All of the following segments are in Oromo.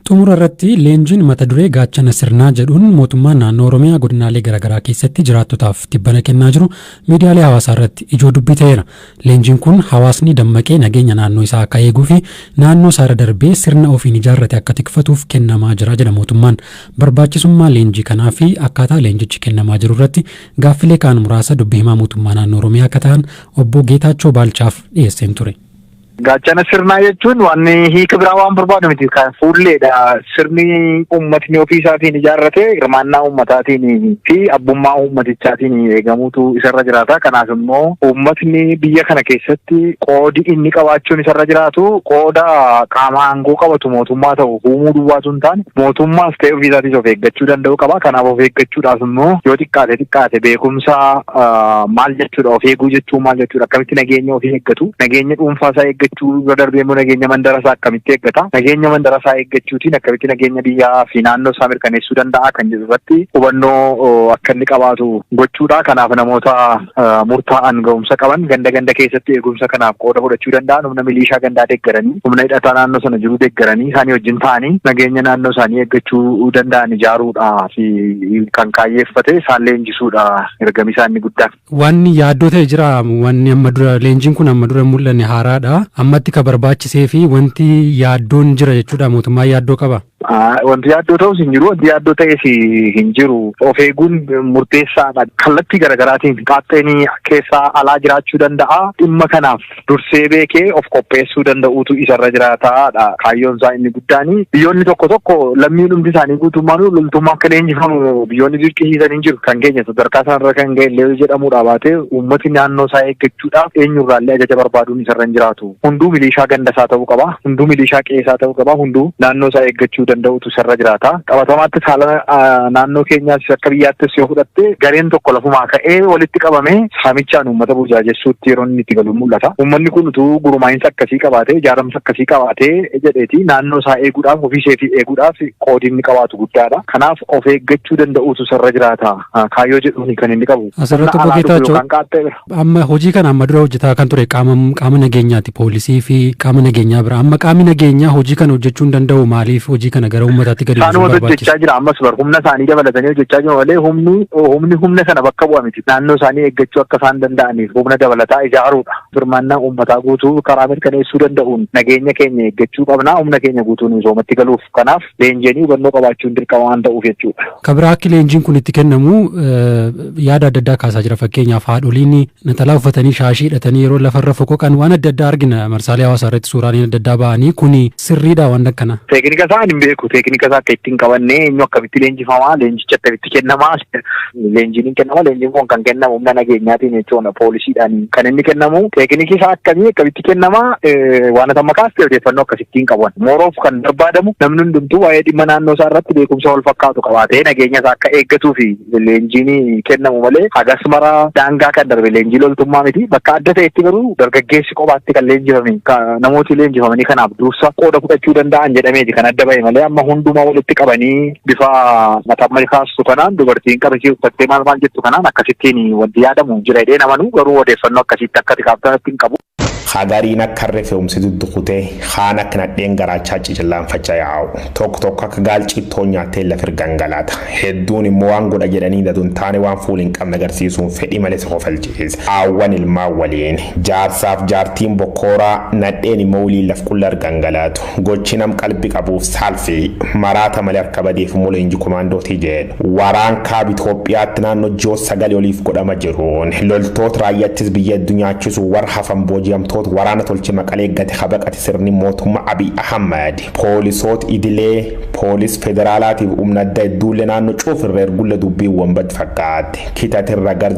Xumura irratti leenjiin mata duree gaachana sirnaa jedhuun mootummaan naannoo Oromiyaa godinaalee garaagaraa keessatti jiraattotaaf tibbana kennaa jiru miidiyaalee hawaasaa irratti ijoo dubbii ta'eera. Leenjiin kun hawaasni dammaqee nageenya naannoo isaa akka eeguu fi naannoo isaa irra darbee sirna ofiin ijaarrate akka tikfatuuf kennamaa jira jedha mootummaan. Barbaachisummaa leenjii kanaa fi akkaataa leenjichi kennamaa jiru irratti gaaffilee kaan muraasa dubbii himaa mootummaa naannoo Oromiyaa akka ta'an obbo Geetaachoo Baalchaaf dhiyeesseen ture. Gaachana sirnaa jechuun waan hiika biraa waan barbaadu miti kan fuulleedha. Sirni uummatni ofii isaatiin ijaarrate hirmaannaa uummataatiin fi abbummaa uummatichaatiin eegamuutu isarra jiraata. Kanaaf immoo uummatni biyya kana keessatti qoodi inni qabaachuun isarra jiraatu qooda qaama aangoo qabatu mootummaa ta'u uumuu duwwaatu hin taane mootummaas ta'e ofii isaatiin of eeggachuu danda'u qaba. Kanaaf of eeggachuudhaaf immoo yoo xiqqaate beekumsa maal jechuudha of eeguu jechuun maal jechuudha akkamitti nageenya ofii eeggatu nageenya dhuunfaa isaa eeggachuu darbee immoo nageenya mandara isaa akkamitti eeggata nageenya mandara isaa eeggachuutiin akkamitti nageenya biyyaa fi naannoo isaa mirkaneessuu danda'a kan jedhu irratti hubannoo akka inni qabaatu gochuudha. Kanaaf namoota murtaa'an ga'umsa qaban ganda keessatti eegumsa kanaaf qooda fudhachuu danda'an humna milishaa gandaa deeggaranii humna hidhataa naannoo sana jiru deeggaranii isaanii wajjin ta'anii nageenya naannoo isaanii eeggachuu danda'an ijaaruudha fi kan kaayyeeffate isaan leenjisuudha ergami isaanii guddaan. Wanni yaaddoo ta'e jira wanni amma dura leenjiin kun amma dura mul'anne haaraadha. Ammatti ka barbaachisee fi wanti yaaddoon jira jechuudha mootummaa yaaddoo qaba. Wanti yaaddoo ta'us hin jiru wanti yaaddoo ta'es hin jiru. Of eeguun murteessaadha. Kallattii garaagaraatiin qaaxxeenii keessaa alaa jiraachuu danda'a. Dhimma kanaaf dursee beekee of qopheessuu danda'uutu isarra jiraataadha. Kaayyoon isaa inni guddaani. Biyyoonni tokko lammiin hundi isaanii guutummaan loltummaa akka leenjifamu biyyoonni dirqisiisan hin jiru. Kan keenya sadarkaa sanarra kan ga'e illee jedhamuudha baatee uummatni naannoo isaa eeggachuudhaaf eenyurraallee ajaja barbaaduun isarra hin jiraatu. Hunduu milishaa gandasaa ta'uu qaba. Hunduu milishaa qeessaa ta'uu qaba. Hunduu naannoo isaa eeggachuu danda'utu isarra jiraata. Qabatamaatti haala naannoo keenyaas akka biyyaattis yoo fudhatte gareen tokko lafumaa ka'ee walitti qabamee saamichaan uummata burjaajessuutti yeroo inni itti galu mul'ata. Uummanni kun utuu gurmaa'insa akkasii qabaatee ijaaramsa akkasii qabaatee jedheeti naannoo isaa eeguudhaaf ofiisee fi eeguudhaaf qoodi inni qabaatu guddaadha. Kanaaf of eeggachuu danda'utu isarra jiraata. Kaayyoo jedhuuni kan inni qabu. Asirratti obbo Geetaachoo amma hojii kana amma dura hojjetaa kan ture qaama nageenyaati poolisii fi qaama nageenyaa bira amma qaamni nageenyaa hojii kana hojjechuu hin danda'u maaliif hojii kana gara uummataatti gadi buusuu barbaachisa? Isaan hojjechaa jira ammas humna isaanii dabalatanii hojjechaa jiru malee humna sana bakka bu'a miti. Naannoo isaanii eeggachuu akka isaan danda'aniif humna dabalataa ijaaruudha. Hirmaannaa uummataa guutuu karaa mirkaneessuu danda'uun nageenya keenya eeggachuu qabna humna keenya guutuun misoomatti galuuf. Kanaaf leenjii hubannoo qabaachuun dirqama waan ta'uuf jechuudha. Kabira akka leenjiin kun itti kennamu yaada adda addaa kaasaa jira. Fakkeenyaaf haadholiin naxalaa uffatanii shaashii hidhatanii yeroo lafarra foqoqan waan adda addaa argina marsaalee hawaasaa irratti suuraaleen adda addaa ba'anii kuni sirriidha waan akkana. Teeknika isaa hin beeku. Teeknika isaa akka ittiin qabanne eenyu akkamitti leenjifamaa leenjicha akkamitti kennamaa leenjiin hin kennamaa leenjiin kun kan kennamu humna nageenyaatiin jechuudha poolisiidhaan kan inni kennamu teekniki isaa akkamitti kennamaa waan amma kaastee odeeffannoo akkasittiin qaban mooroof kan barbaadamu namni hundumtuu waa'ee dhimma naannoo isaa irratti beekumsa wal fakkaatu qabaatee nageenya isaa akka eeggatuu fi leenjiin kennamu malee hagas mara daangaa kan darbe leenjii loltummaa miti bakka adda ta'etti garuu dargaggeessi kophaatti kan leenjifame namooti leenjifamanii kanaaf dursa qooda fudhachuu danda'an jedhameeti kan adda ba'e malee amma hundumaa walitti qabanii bifa mataa kaastu kanaan dubartiin qabisii uffattee maal jettu kanaan akkasittiin wanti yaadamu jira jedhee namanuu garuu odeeffannoo akkasitti akka xiqqaabtanatti hin qabu. Hagariin akka rifeumsi duddukutee haan akka nadheen garaachaa cicillaan faca'aa'u tokko akka gaalchiittoo nyaattee lafir gangalaata hedduun immoo waan godha jedhanii daduun taane waan fuul hin qabne agarsiisuun fedhii malee kofalchiisa aawwan ilmaan waliin jaarsaaf jaartiin bokkooraa nadheen immoo waliin laf qullar gangalaatu gochi nam qalbii qabuuf saalfii maraata malee harka badeef mula inji komaandootii jedhu waraan kaab Itoophiyaatti naannoo ji'oota 9 oliif godhama jiruun loltoota raayyaattis biyya addunyaachisuu war hafan booji'amtoota waraana tolchi maqalee gati habaqati sirni mootummaa Abiy Ahmad poolisoota idilee poolis federaalaatiif humna adda idduulle naannoo cuufirra ergulle dubbii wambad fakkaate kitatirra gar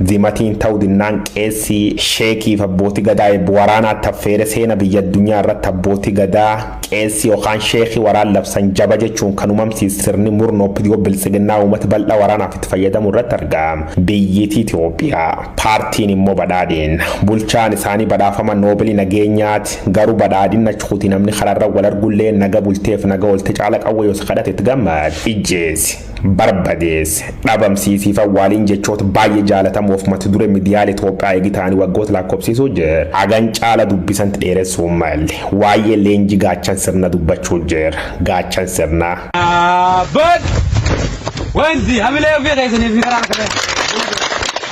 zimatiin ta'uu dinnaan qeessii sheekiif abbootii gadaa waraanaa taffeere seena biyya addunyaa irratti abbootii gadaa qeessii yookaan sheekii waraan labsan jaba jechuun kan uumamsiis sirni murnoo pidiyoo bilisiginnaa uummata bal'aa waraanaaf itti fayyadamu irratti argama biyyittii Itoophiyaa paartiin immoo badhaadheen bulchaan isaanii badhaafama noobilii nageenyaati garuu badhaadhina chuuti namni kararra wal argullee naga bulteef naga oolte caala qawwee yoo kadhate itti gammad ijjeesi barbadees dhabamsiisii fawwaaliin jechoota baay'ee jaalatamuuf mata duree miidiyaalee Itoophiyaa eegitaanii waggoota lakkoofsiisuu jira hagan caala dubbisanti dheeressuu malle waa'ee leenjii gaachan sirna dubbachuu jira gaachan sirna wanti hamilee ofii keessanii fi karaa kana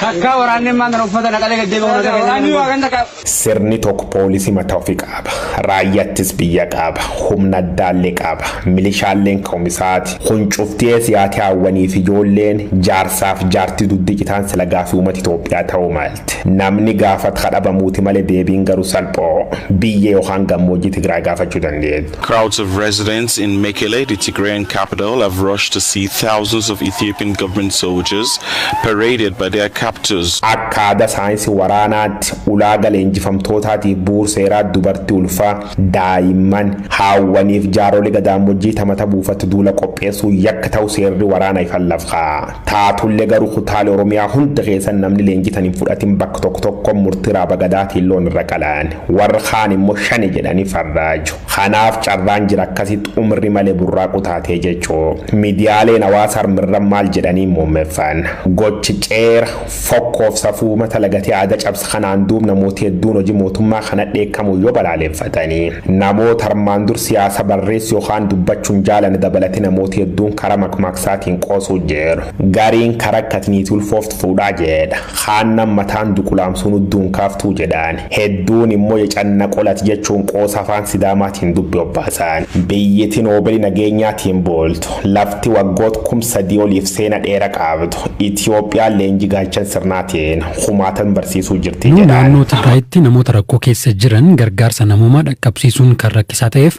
takka waraanni maandana uffata naqalee gajjeebamu sirni tokko poolisii mataa ofii qaba raayyaattis biyya qaba humna addaallee qaba milishaalleen koomisaati huncuftee siyaati hawwanii fi ijoolleen jaarsaaf jaartii duddiqitaan silagaa fi uummata Itoophiyaa ta'uu malti namni gaafat kadhabamuuti malee deebiin garuu salphoo biyya yookaan gammoojjii Tigraay gaafachuu dandeessu. Crowds of residents in Mekele, the Tigrayan capital, have rushed to see thousands of Ethiopian government soldiers paraded by their captors. Akka saayinsii waraanaatti ulaaga leenjifamtootaatiif bu'uura seeraa dubartii ulfaa daa'imman hawwaniif jaarolee gadaamojjii tamata buufata duula qopheessuu yakka ta'u seerri waraanaa ifan lafaa taatullee garuu kutaalee Oromiyaa hunda keessan namni leenjitaniin fudhatiin bakka tokko tokko murtii raaba gadaatiin loon irra qalaan warra kaan immoo shani jedhanii farraaju kanaaf carraan jira akkasitti umri malee burraaqu taatee jechuu miidiyaaleen hawaasaa mirra maal jedhanii muummeeffan gochi ceera fokkoof safuu mata lagatee aadaa cabsa kanaan duub namoota hedduun hojii mootummaa kana dheekkamu yoo balaaleffatanii namoota harmaan dur siyaasa barreessu yookaan dubbachuun jaalan dabalatee namoota hedduun karaa makmaksaatiin qoosuu jiru gariin karaa akkatiniitii ulfooftu fuudhaa jedha haannam mataan duqulaamsuun udduun kaaftuu jedhaan hedduun immoo yecanna qolat jechuun qoosa afaan sidaamaatiin dubbi obbaasan biyyatti noobelii nageenyaatiin booltu lafti waggoota 3 oliif seena dheeraa qabdu Itiyoophiyaan leenjii gaachan sirnaatiin humaatan barsiisuu jirti jedhaan. Naannoo Tigraayitti namoota rakkoo keessa jiran gargaarsa namoomaa dhaqqabsiisuun kan rakkisaa ta'eef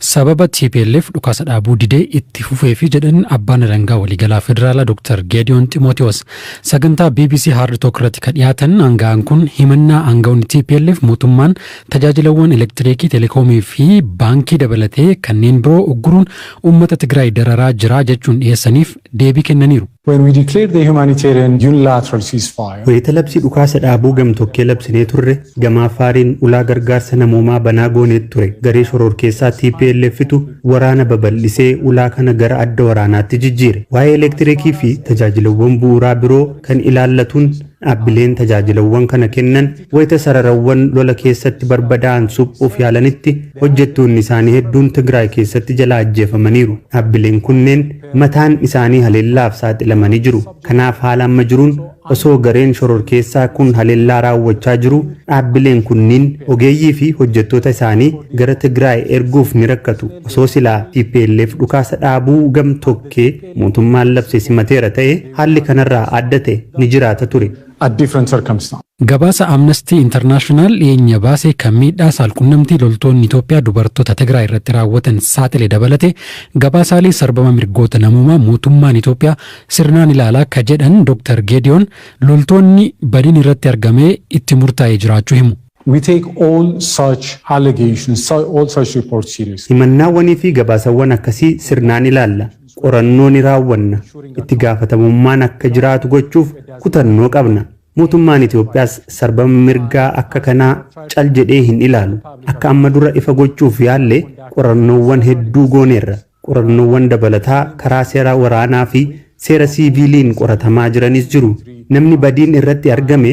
sababa TPLF dhukaasa dhaabuu didee itti fufee fi jedhan abbaan alangaa waliigalaa federaalaa Dr. Geediyoon Ximootiyoos sagantaa BBC Hard Talk irratti kan dhiyaatan aangaan kun himannaa aangawoonni TPLF mootummaan tajaajilawwan elektiriikii telekoomii fi baankii dabalatee kanneen biroo ugguruun uummata Tigraay dararaa jira jechuun dhiyeessaniif deebii kennaniiru. When we declared the humanitarian unilateral ceasefire, wayita labsii dhukaasa dhaabuu gamtokkee labsinee turre gamaa faariin ulaa gargaarsa namoomaa banaa gooneet ture garee shororkeessaa TPLFitu waraana babal'isee ulaa kana gara adda waraanaatti jijjiire waa'ee elektiriikii fi tajaajilawwan bu'uuraa biroo kan ilaallatuun dhaabbileen tajaajilawwan kana kennan wayita sararawwan lola keessatti barbadaa'an suphuuf yaalanitti hojjettoonni isaanii hedduun Tigraay keessatti jala ajjeefamaniiru dhaabbileen kunneen mataan isaanii haleellaaf saaxilamanii jiru kanaaf haala amma jiruun osoo gareen shororkeessaa kun haleellaa raawwachaa jiru dhaabbileen kunniin ogeeyyii fi hojjettoota isaanii gara Tigraay erguuf ni rakkatu osoo silaa TPLF dhukaasa dhaabuu gamtokkee mootummaan labse simateera ta'e haalli kanarraa adda ta'e ni jiraata ture. at different circumstances. Gabaasa Amnesty International dhiyeenya baasee kan miidhaa saalqunnamtii loltoonni Itoophiyaa dubartoota Tigraay irratti raawwatan saaxile dabalate gabaasaalee sarbama mirgoota namummaa mootummaan Itoophiyaa sirnaan ilaalaa akka jedhan Dr. Geediyoon loltoonni badiin irratti argamee itti murtaa'ee jiraachuu himu. We take all such allegations, all such reports seriously. Himannaawwanii fi gabaasawwan akkasii sirnaan ilaalla. Qorannoo ni raawwanna. Itti gaafatamummaan akka jiraatu gochuuf kutannoo qabna. Mootummaan Itoophiyaas sarbama mirgaa akka kanaa cal jedhee hin ilaalu. Akka amma dura ifa gochuuf yaalle qorannoowwan hedduu gooneerra. Qorannoowwan dabalataa karaa seera waraanaa fi seera siiviiliin qoratamaa jiranis jiru. Namni badiin irratti argame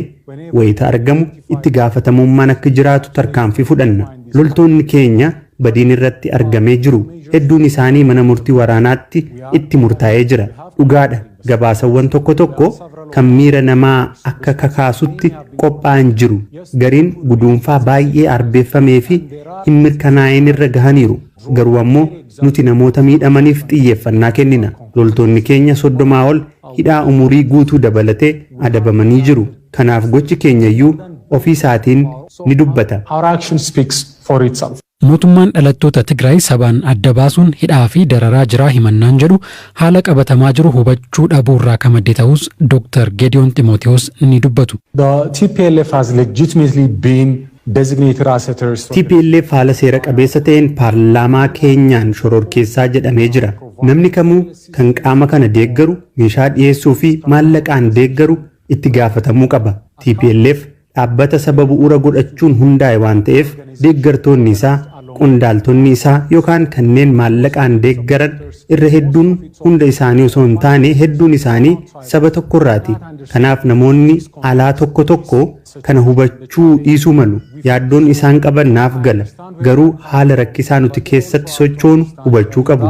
wayita argamu itti gaafatamummaan akka jiraatu tarkaanfii fudhanna. Loltoonni keenya badiin irratti argamee jiru. Hedduun isaanii mana murtii waraanaatti itti murtaa'ee jira. Dhugaadha. Gabaasawwan tokko tokko kan miira namaa akka kakaasutti qophaa'an jiru. Gariin guduunfaa baay'ee arbeeffamee fi hin mirkanaa'in irra gahaniiru. Garuu ammoo nuti namoota miidhamaniif xiyyeeffannaa kennina. Loltoonni keenya 30 ol hidhaa umurii guutuu dabalatee adabamanii jiru. Kanaaf gochi keenya iyyuu ofii isaatiin ni dubbata. Our action speaks for itself. Mootummaan dhalattoota Tigraay sabaan adda baasuun hidhaa fi dararaa jiraa himannaan jedhu haala qabatamaa jiru hubachuu dhabuurraa kan madde ta'us Dr. Geediyoon Ximootiyoos ni dubbatu. The TPLF has legitimately been designated as a terrorist. TPLF haala seera qabeessa ta'een paarlaamaa keenyaan shororkeessaa jedhamee jira. Namni kamuu kan qaama kana deeggaru meeshaa dhiyeessuu fi maallaqaan deeggaru itti gaafatamuu qaba. TPLF dhaabbata saba bu'uura godhachuun hundaa'e waan ta'eef deeggartoonni isaa qondaaltonni isaa yookaan kanneen maallaqaan deeggaran irra hedduun hunda isaanii osoo hin taane hedduun isaanii saba tokkorraati. Kanaaf namoonni alaa tokko tokko kana hubachuu dhiisuu malu. Yaaddoon isaan qaban naaf gala. Garuu haala rakkisaa nuti keessatti sochoonu hubachuu qabu.